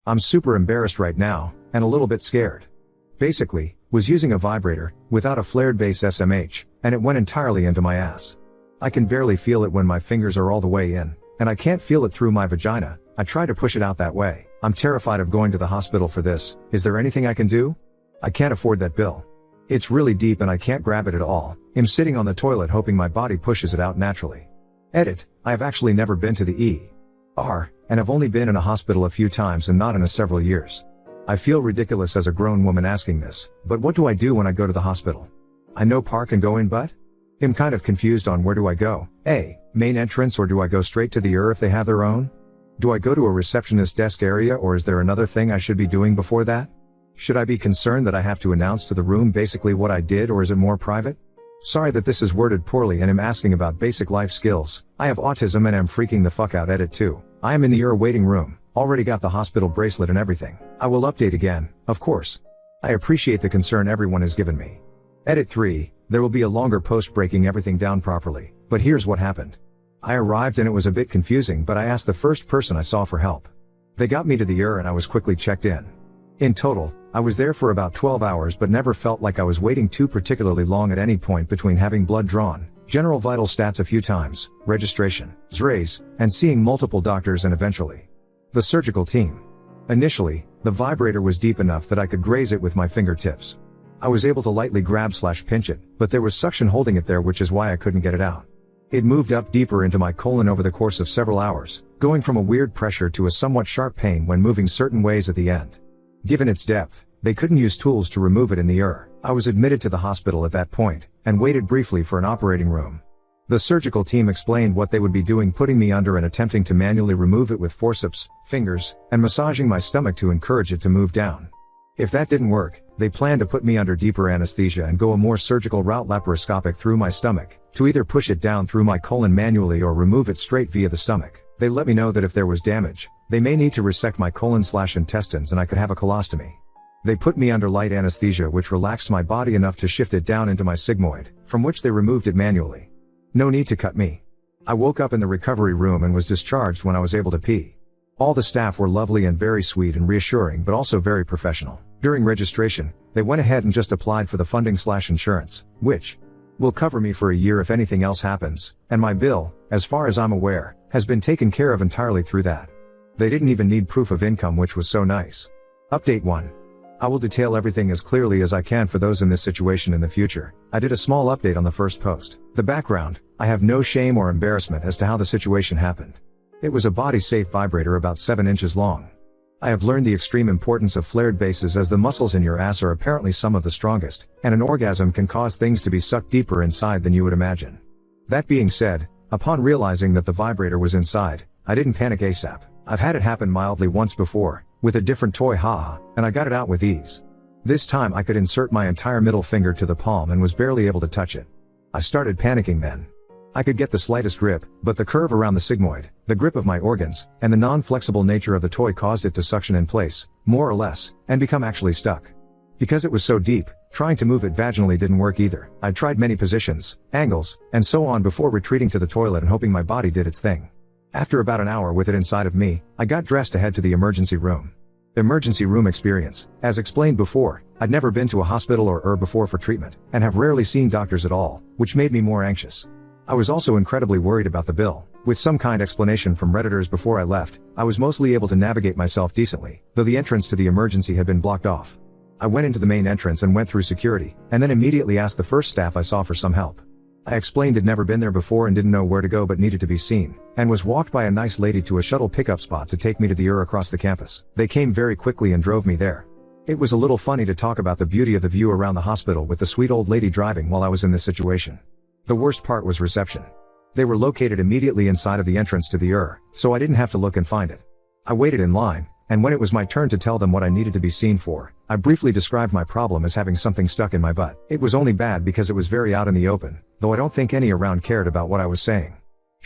I'm super embarrassed right now, and a little bit scared. Basically, was using a vibrator, without a flared base SMH, and it went entirely into my ass. I can barely feel it when my fingers are all the way in, and I can't feel it through my vagina. I try to push it out that way. I'm terrified of going to the hospital for this. Is there anything I can do? I can't afford that bill. It's really deep and I can't grab it at all. I'm sitting on the toilet hoping my body pushes it out naturally. Edit, I have actually never been to the ER, and have only been in a hospital a few times and not in several years. I feel ridiculous as a grown woman asking this, but what do I do when I go to the hospital? I know park and go in but? I'm kind of confused on where do I go. A, main entrance, or do I go straight to the ER if they have their own? Do I go to a receptionist desk area, or is there another thing I should be doing before that? Should I be concerned that I have to announce to the room basically what I did, or is it more private? Sorry that this is worded poorly and am asking about basic life skills. I have autism and am freaking the fuck out. Edit 2. I am in the ER waiting room, already got the hospital bracelet and everything. I will update again, of course. I appreciate the concern everyone has given me. Edit 3. There will be a longer post breaking everything down properly, but here's what happened. I arrived and it was a bit confusing, but I asked the first person I saw for help. They got me to the ER and I was quickly checked in. In total, I was there for about 12 hours but never felt like I was waiting too particularly long at any point between having blood drawn, general vital stats a few times, registration, X-rays, and seeing multiple doctors and eventually the surgical team. Initially, the vibrator was deep enough that I could graze it with my fingertips. I was able to lightly grab/pinch it, but there was suction holding it there, which is why I couldn't get it out. It moved up deeper into my colon over the course of several hours, going from a weird pressure to a somewhat sharp pain when moving certain ways at the end. Given its depth, they couldn't use tools to remove it in the ER. I was admitted to the hospital at that point, and waited briefly for an operating room. The surgical team explained what they would be doing, putting me under and attempting to manually remove it with forceps, fingers, and massaging my stomach to encourage it to move down. If that didn't work, they planned to put me under deeper anesthesia and go a more surgical route, laparoscopic, through my stomach, to either push it down through my colon manually or remove it straight via the stomach. They let me know that if there was damage, they may need to resect my colon/intestines and I could have a colostomy. They put me under light anesthesia, which relaxed my body enough to shift it down into my sigmoid, from which they removed it manually. No need to cut me. I woke up in the recovery room and was discharged when I was able to pee. All the staff were lovely and very sweet and reassuring, but also very professional. During registration, they went ahead and just applied for the funding/insurance, which will cover me for a year if anything else happens, and my bill, as far as I'm aware, has been taken care of entirely through that. They didn't even need proof of income, which was so nice. Update 1. I will detail everything as clearly as I can for those in this situation in the future. I did a small update on the first post. The background: I have no shame or embarrassment as to how the situation happened. It was a body-safe vibrator about 7 inches long. I have learned the extreme importance of flared bases, as the muscles in your ass are apparently some of the strongest, and an orgasm can cause things to be sucked deeper inside than you would imagine. That being said, upon realizing that the vibrator was inside, I didn't panic ASAP. I've had it happen mildly once before, with a different toy, haha, and I got it out with ease. This time I could insert my entire middle finger to the palm and was barely able to touch it. I started panicking then. I could get the slightest grip, but the curve around the sigmoid, the grip of my organs, and the non-flexible nature of the toy caused it to suction in place, more or less, and become actually stuck. Because it was so deep, trying to move it vaginally didn't work either. I tried many positions, angles, and so on before retreating to the toilet and hoping my body did its thing. After about an hour with it inside of me, I got dressed to head to the emergency room. Emergency room experience: as explained before, I'd never been to a hospital or ER before for treatment, and have rarely seen doctors at all, which made me more anxious. I was also incredibly worried about the bill. With some kind explanation from Redditors before I left, I was mostly able to navigate myself decently, though the entrance to the emergency had been blocked off. I went into the main entrance and went through security, and then immediately asked the first staff I saw for some help. I explained I'd never been there before and didn't know where to go but needed to be seen, and was walked by a nice lady to a shuttle pickup spot to take me to the ER across the campus. They came very quickly and drove me there. It was a little funny to talk about the beauty of the view around the hospital with the sweet old lady driving while I was in this situation. The worst part was reception. They were located immediately inside of the entrance to the ER, so I didn't have to look and find it. I waited in line, and when it was my turn to tell them what I needed to be seen for, I briefly described my problem as having something stuck in my butt. It was only bad because it was very out in the open, though I don't think any around cared about what I was saying.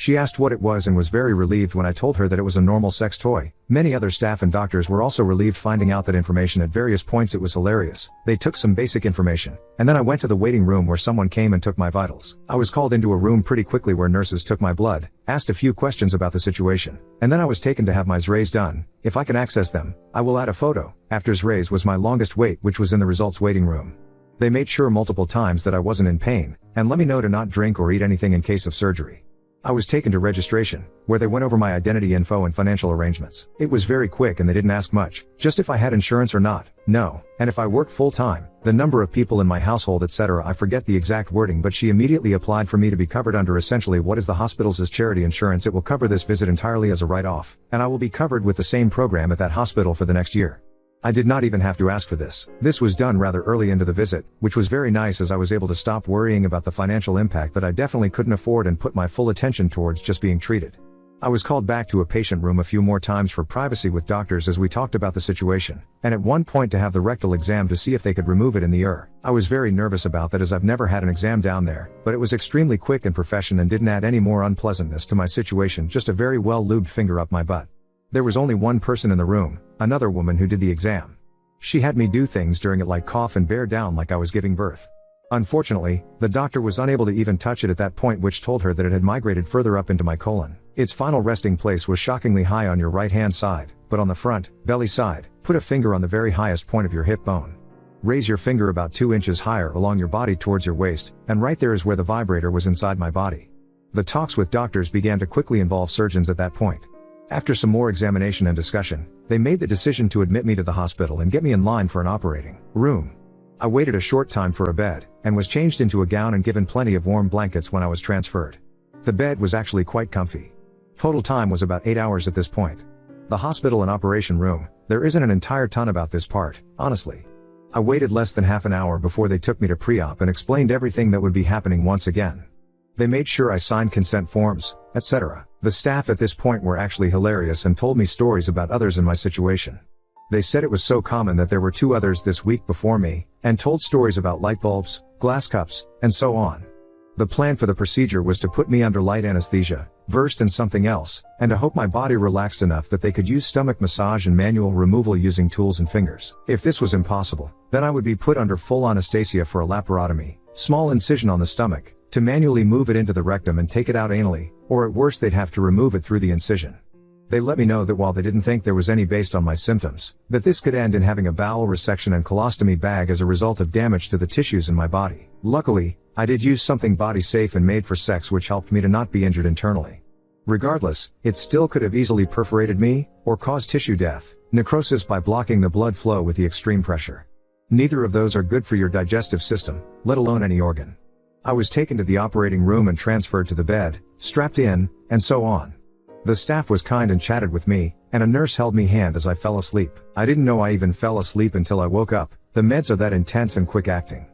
She asked what it was and was very relieved when I told her that it was a normal sex toy. Many other staff and doctors were also relieved finding out that information at various points. It was hilarious. They took some basic information, and then I went to the waiting room where someone came and took my vitals. I was called into a room pretty quickly where nurses took my blood, asked a few questions about the situation, and then I was taken to have my X-rays done. If I can access them, I will add a photo. After X-rays was my longest wait, which was in the results waiting room. They made sure multiple times that I wasn't in pain, and let me know to not drink or eat anything in case of surgery. I was taken to registration, where they went over my identity info and financial arrangements. It was very quick and they didn't ask much, just if I had insurance or not, no, and if I worked full-time, the number of people in my household, etc. I forget the exact wording, but she immediately applied for me to be covered under essentially what is the hospital's charity insurance. It will cover this visit entirely as a write-off, and I will be covered with the same program at that hospital for the next year. I did not even have to ask for this. This was done rather early into the visit, which was very nice as I was able to stop worrying about the financial impact that I definitely couldn't afford and put my full attention towards just being treated. I was called back to a patient room a few more times for privacy with doctors as we talked about the situation, and at one point to have the rectal exam to see if they could remove it in the ER. I was very nervous about that as I've never had an exam down there, but it was extremely quick and professional and didn't add any more unpleasantness to my situation, just a very well lubed finger up my butt. There was only one person in the room, another woman who did the exam. She had me do things during it like cough and bear down like I was giving birth. Unfortunately, the doctor was unable to even touch it at that point, which told her that it had migrated further up into my colon. Its final resting place was shockingly high on your right hand side, but on the front, belly side, put a finger on the very highest point of your hip bone. Raise your finger about 2 inches higher along your body towards your waist, and right there is where the vibrator was inside my body. The talks with doctors began to quickly involve surgeons at that point. After some more examination and discussion, they made the decision to admit me to the hospital and get me in line for an operating room. I waited a short time for a bed, and was changed into a gown and given plenty of warm blankets when I was transferred. The bed was actually quite comfy. Total time was about 8 hours at this point. The hospital and operation room, there isn't an entire ton about this part, honestly. I waited less than half an hour before they took me to pre-op and explained everything that would be happening once again. They made sure I signed consent forms, etc. The staff at this point were actually hilarious and told me stories about others in my situation. They said it was so common that there were 2 others this week before me, and told stories about light bulbs, glass cups, and so on. The plan for the procedure was to put me under light anesthesia, versed in something else, and to hope my body relaxed enough that they could use stomach massage and manual removal using tools and fingers. If this was impossible, then I would be put under full anesthesia for a laparotomy, small incision on the stomach, to manually move it into the rectum and take it out anally, or at worst they'd have to remove it through the incision. They let me know that while they didn't think there was any based on my symptoms, that this could end in having a bowel resection and colostomy bag as a result of damage to the tissues in my body. Luckily, I did use something body safe and made for sex which helped me to not be injured internally. Regardless, it still could have easily perforated me, or caused tissue death, necrosis by blocking the blood flow with the extreme pressure. Neither of those are good for your digestive system, let alone any organ. I was taken to the operating room and transferred to the bed, strapped in, and so on. The staff was kind and chatted with me, and a nurse held me hand as I fell asleep. I didn't know I even fell asleep until I woke up. The meds are that intense and quick acting.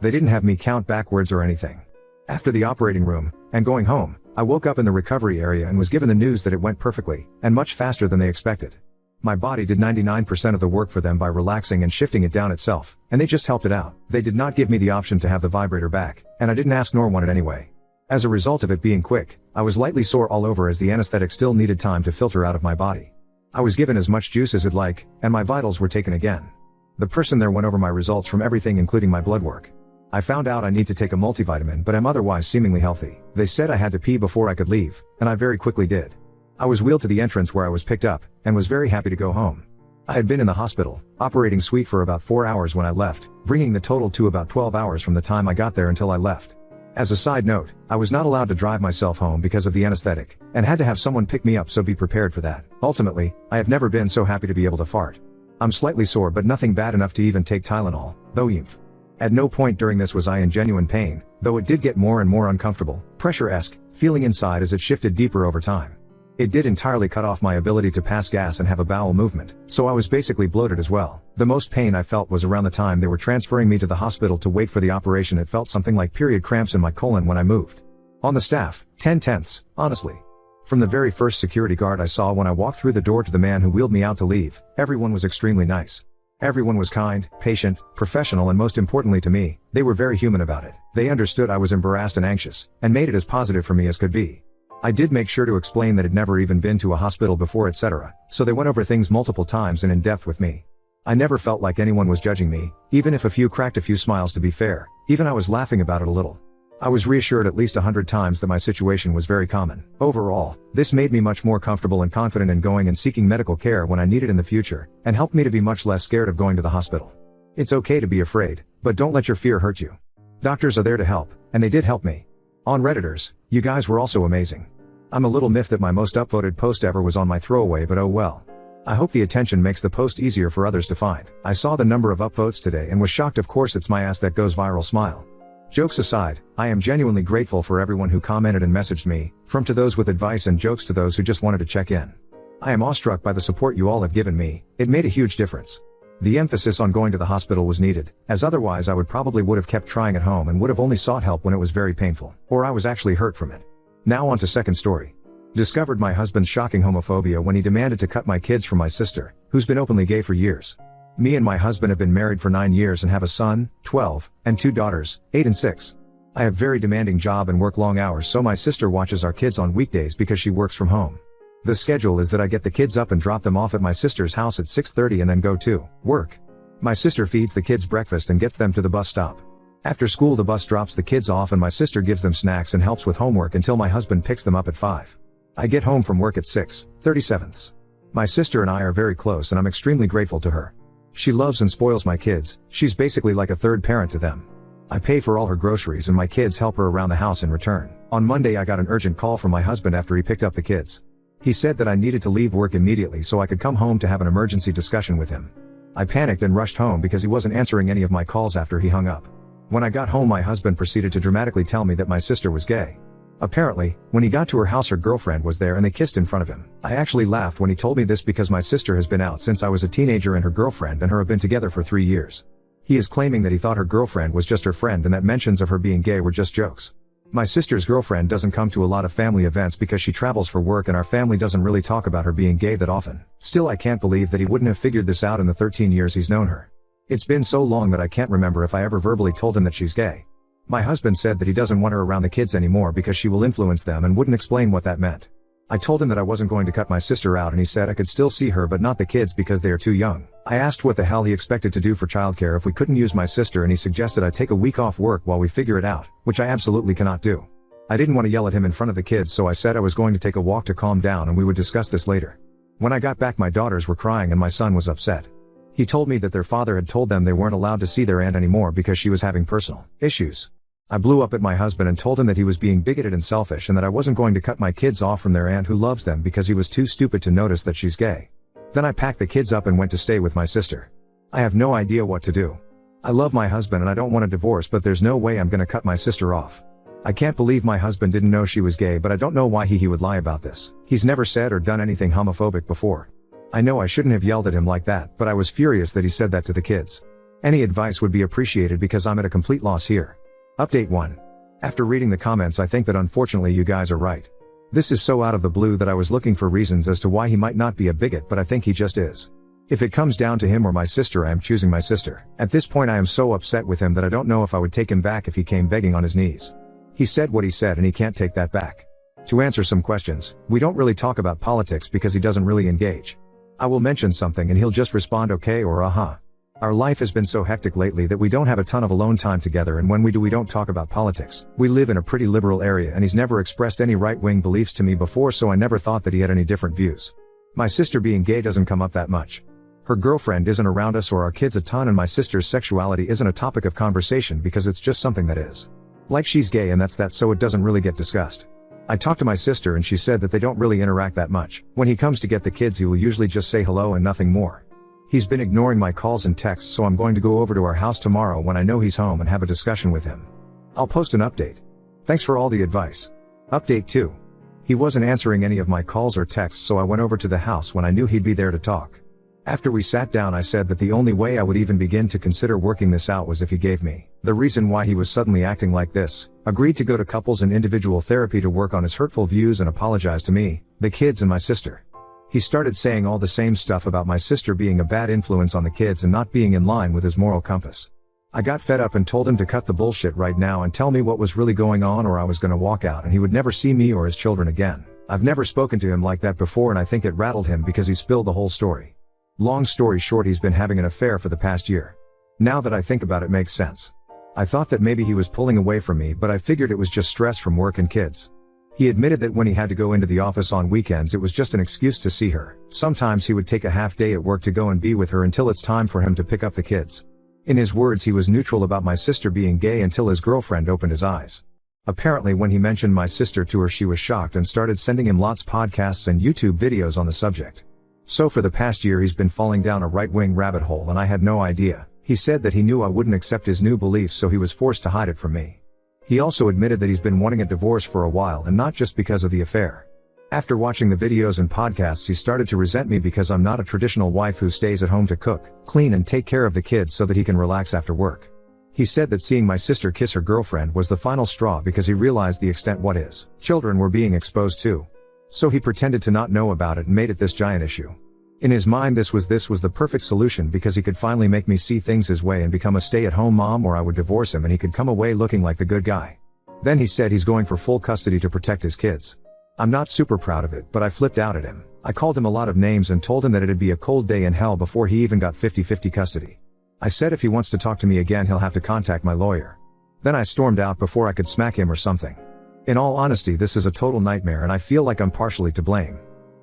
They didn't have me count backwards or anything. After the operating room, and going home, I woke up in the recovery area and was given the news that it went perfectly, and much faster than they expected. My body did 99% of the work for them by relaxing and shifting it down itself, and they just helped it out. They did not give me the option to have the vibrator back, and I didn't ask nor want it anyway. As a result of it being quick, I was lightly sore all over as the anesthetic still needed time to filter out of my body. I was given as much juice as I'd like, and my vitals were taken again. The person there went over my results from everything including my blood work. I found out I need to take a multivitamin, but I'm otherwise seemingly healthy. They said I had to pee before I could leave, and I very quickly did. I was wheeled to the entrance where I was picked up, and was very happy to go home. I had been in the hospital, operating suite for about 4 hours when I left, bringing the total to about 12 hours from the time I got there until I left. As a side note, I was not allowed to drive myself home because of the anesthetic, and had to have someone pick me up, so be prepared for that. Ultimately, I have never been so happy to be able to fart. I'm slightly sore but nothing bad enough to even take Tylenol, though oomph. At no point during this was I in genuine pain, though it did get more and more uncomfortable, pressure-esque, feeling inside as it shifted deeper over time. It did entirely cut off my ability to pass gas and have a bowel movement, so I was basically bloated as well. The most pain I felt was around the time they were transferring me to the hospital to wait for the operation. It felt something like period cramps in my colon when I moved. On the staff, 10/10, honestly. From the very first security guard I saw when I walked through the door to the man who wheeled me out to leave, everyone was extremely nice. Everyone was kind, patient, professional, and most importantly to me, they were very human about it. They understood I was embarrassed and anxious, and made it as positive for me as could be. I did make sure to explain that I'd never even been to a hospital before, etc., so they went over things multiple times and in depth with me. I never felt like anyone was judging me, even if a few cracked a few smiles to be fair, even I was laughing about it a little. I was reassured at least 100 times that my situation was very common. Overall, this made me much more comfortable and confident in going and seeking medical care when I need it in the future, and helped me to be much less scared of going to the hospital. It's okay to be afraid, but don't let your fear hurt you. Doctors are there to help, and they did help me. On Redditors, you guys were also amazing. I'm a little miffed that my most upvoted post ever was on my throwaway, but oh well. I hope the attention makes the post easier for others to find. I saw the number of upvotes today and was shocked. Of course it's my ass that goes viral. Smile. Jokes aside, I am genuinely grateful for everyone who commented and messaged me, from to those with advice and jokes to those who just wanted to check in. I am awestruck by the support you all have given me. It made a huge difference. The emphasis on going to the hospital was needed, as otherwise I would have kept trying at home and would have only sought help when it was very painful, or I was actually hurt from it. Now on to second story. Discovered my husband's shocking homophobia when he demanded to cut my kids from my sister, who's been openly gay for years. Me and my husband have been married for 9 years and have a son, 12, and 2 daughters, 8 and 6. I have very demanding job and work long hours, so my sister watches our kids on weekdays because she works from home. The schedule is that I get the kids up and drop them off at my sister's house at 6:30 and then go to work. My sister feeds the kids breakfast and gets them to the bus stop. After school the bus drops the kids off and my sister gives them snacks and helps with homework until my husband picks them up at 5. I get home from work at 6:37. My sister and I are very close and I'm extremely grateful to her. She loves and spoils my kids. She's basically like a third parent to them. I pay for all her groceries and my kids help her around the house in return. On Monday I got an urgent call from my husband after he picked up the kids. He said that I needed to leave work immediately so I could come home to have an emergency discussion with him. I panicked and rushed home because he wasn't answering any of my calls after he hung up. When I got home my husband proceeded to dramatically tell me that my sister was gay. Apparently, when he got to her house her girlfriend was there and they kissed in front of him. I actually laughed when he told me this because my sister has been out since I was a teenager and her girlfriend and her have been together for 3 years. He is claiming that he thought her girlfriend was just her friend and that mentions of her being gay were just jokes. My sister's girlfriend doesn't come to a lot of family events because she travels for work and our family doesn't really talk about her being gay that often. Still I can't believe that he wouldn't have figured this out in the 13 years he's known her. It's been so long that I can't remember if I ever verbally told him that she's gay. My husband said that he doesn't want her around the kids anymore because she will influence them and wouldn't explain what that meant. I told him that I wasn't going to cut my sister out and he said I could still see her but not the kids because they are too young. I asked what the hell he expected to do for childcare if we couldn't use my sister and he suggested I take a week off work while we figure it out, which I absolutely cannot do. I didn't want to yell at him in front of the kids so I said I was going to take a walk to calm down and we would discuss this later. When I got back my daughters were crying and my son was upset. He told me that their father had told them they weren't allowed to see their aunt anymore because she was having personal issues. I blew up at my husband and told him that he was being bigoted and selfish and that I wasn't going to cut my kids off from their aunt who loves them because he was too stupid to notice that she's gay. Then I packed the kids up and went to stay with my sister. I have no idea what to do. I love my husband and I don't want a divorce but there's no way I'm gonna cut my sister off. I can't believe my husband didn't know she was gay but I don't know why he would lie about this. He's never said or done anything homophobic before. I know I shouldn't have yelled at him like that but I was furious that he said that to the kids. Any advice would be appreciated because I'm at a complete loss here. Update 1. After reading the comments I think that unfortunately you guys are right. This is so out of the blue that I was looking for reasons as to why he might not be a bigot but I think he just is. If it comes down to him or my sister I am choosing my sister. At this point I am so upset with him that I don't know if I would take him back if he came begging on his knees. He said what he said and he can't take that back. To answer some questions, we don't really talk about politics because he doesn't really engage. I will mention something and he'll just respond okay or uh-huh. Our life has been so hectic lately that we don't have a ton of alone time together and when we do we don't talk about politics. We live in a pretty liberal area and he's never expressed any right-wing beliefs to me before so I never thought that he had any different views. My sister being gay doesn't come up that much. Her girlfriend isn't around us or our kids a ton and my sister's sexuality isn't a topic of conversation because it's just something that is. Like she's gay and that's that so it doesn't really get discussed. I talked to my sister and she said that they don't really interact that much. When he comes to get the kids he will usually just say hello and nothing more. He's been ignoring my calls and texts so I'm going to go over to our house tomorrow when I know he's home and have a discussion with him. I'll post an update. Thanks for all the advice. Update 2. He wasn't answering any of my calls or texts so I went over to the house when I knew he'd be there to talk. After we sat down I said that the only way I would even begin to consider working this out was if he gave me the reason why he was suddenly acting like this, agreed to go to couples and individual therapy to work on his hurtful views and apologize to me, the kids and my sister. He started saying all the same stuff about my sister being a bad influence on the kids and not being in line with his moral compass. I got fed up and told him to cut the bullshit right now and tell me what was really going on, or I was gonna walk out and he would never see me or his children again. I've never spoken to him like that before, and I think it rattled him because he spilled the whole story. Long story short, he's been having an affair for the past year. Now that I think about it, makes sense. I thought that maybe he was pulling away from me, but I figured it was just stress from work and kids. He admitted that when he had to go into the office on weekends, it was just an excuse to see her. Sometimes he would take a half day at work to go and be with her until it's time for him to pick up the kids. In his words, he was neutral about my sister being gay until his girlfriend opened his eyes. Apparently when he mentioned my sister to her, she was shocked and started sending him lots of podcasts and YouTube videos on the subject. So for the past year he's been falling down a right-wing rabbit hole, and I had no idea. He said that he knew I wouldn't accept his new beliefs, so he was forced to hide it from me. He also admitted that he's been wanting a divorce for a while, and not just because of the affair. After watching the videos and podcasts, he started to resent me because I'm not a traditional wife who stays at home to cook, clean and take care of the kids so that he can relax after work. He said that seeing my sister kiss her girlfriend was the final straw because he realized the extent what his children were being exposed to. So he pretended to not know about it and made it this giant issue. In his mind, this was the perfect solution because he could finally make me see things his way and become a stay-at-home mom, or I would divorce him and he could come away looking like the good guy. Then he said he's going for full custody to protect his kids. I'm not super proud of it, but I flipped out at him. I called him a lot of names and told him that it'd be a cold day in hell before he even got 50-50 custody. I said if he wants to talk to me again, he'll have to contact my lawyer. Then I stormed out before I could smack him or something. In all honesty, this is a total nightmare and I feel like I'm partially to blame.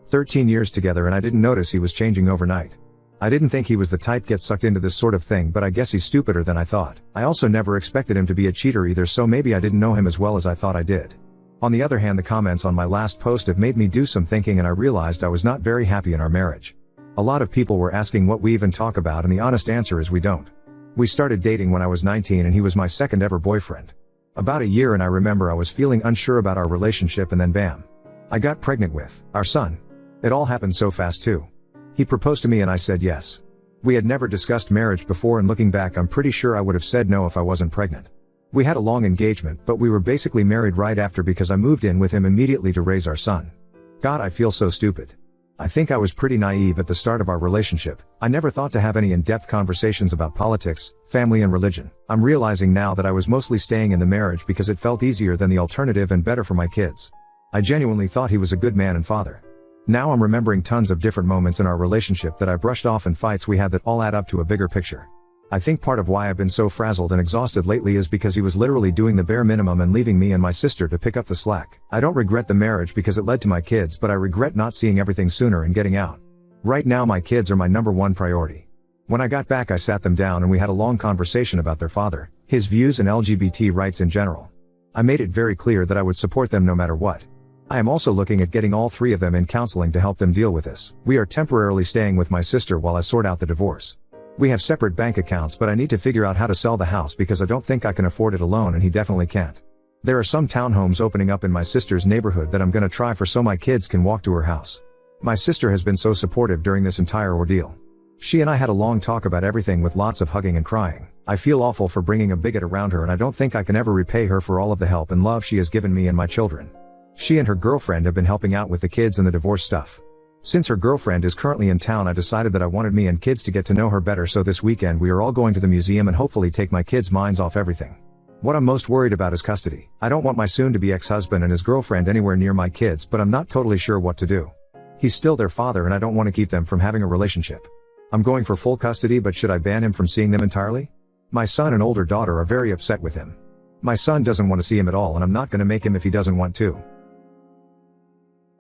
13 years together and I didn't notice he was changing overnight. I didn't think he was the type get sucked into this sort of thing, but I guess he's stupider than I thought. I also never expected him to be a cheater either, so maybe I didn't know him as well as I thought I did. On the other hand, the comments on my last post have made me do some thinking, and I realized I was not very happy in our marriage. A lot of people were asking what we even talk about, and the honest answer is we don't. We started dating when I was 19 and he was my second ever boyfriend. About a year, and I remember I was feeling unsure about our relationship, and then bam, I got pregnant with our son. It all happened so fast too. He proposed to me and I said yes. We had never discussed marriage before, and looking back, I'm pretty sure I would have said no if I wasn't pregnant. We had a long engagement, but we were basically married right after because I moved in with him immediately to raise our son. God, I feel so stupid. I think I was pretty naive at the start of our relationship. I never thought to have any in-depth conversations about politics, family and religion. I'm realizing now that I was mostly staying in the marriage because it felt easier than the alternative and better for my kids. I genuinely thought he was a good man and father. Now I'm remembering tons of different moments in our relationship that I brushed off and fights we had that all add up to a bigger picture. I think part of why I've been so frazzled and exhausted lately is because he was literally doing the bare minimum and leaving me and my sister to pick up the slack. I don't regret the marriage because it led to my kids, but I regret not seeing everything sooner and getting out. Right now my kids are my number one priority. When I got back, I sat them down and we had a long conversation about their father, his views and LGBT rights in general. I made it very clear that I would support them no matter what. I am also looking at getting all three of them in counseling to help them deal with this. We are temporarily staying with my sister while I sort out the divorce. We have separate bank accounts, but I need to figure out how to sell the house because I don't think I can afford it alone, and he definitely can't. There are some townhomes opening up in my sister's neighborhood that I'm gonna try for so my kids can walk to her house. My sister has been so supportive during this entire ordeal. She and I had a long talk about everything with lots of hugging and crying. I feel awful for bringing a bigot around her, and I don't think I can ever repay her for all of the help and love she has given me and my children. She and her girlfriend have been helping out with the kids and the divorce stuff. Since her girlfriend is currently in town, I decided that I wanted me and kids to get to know her better, so this weekend we are all going to the museum and hopefully take my kids' minds off everything. What I'm most worried about is custody. I don't want my soon-to-be ex-husband and his girlfriend anywhere near my kids, but I'm not totally sure what to do. He's still their father and I don't want to keep them from having a relationship. I'm going for full custody, but should I ban him from seeing them entirely? My son and older daughter are very upset with him. My son doesn't want to see him at all, and I'm not going to make him if he doesn't want to.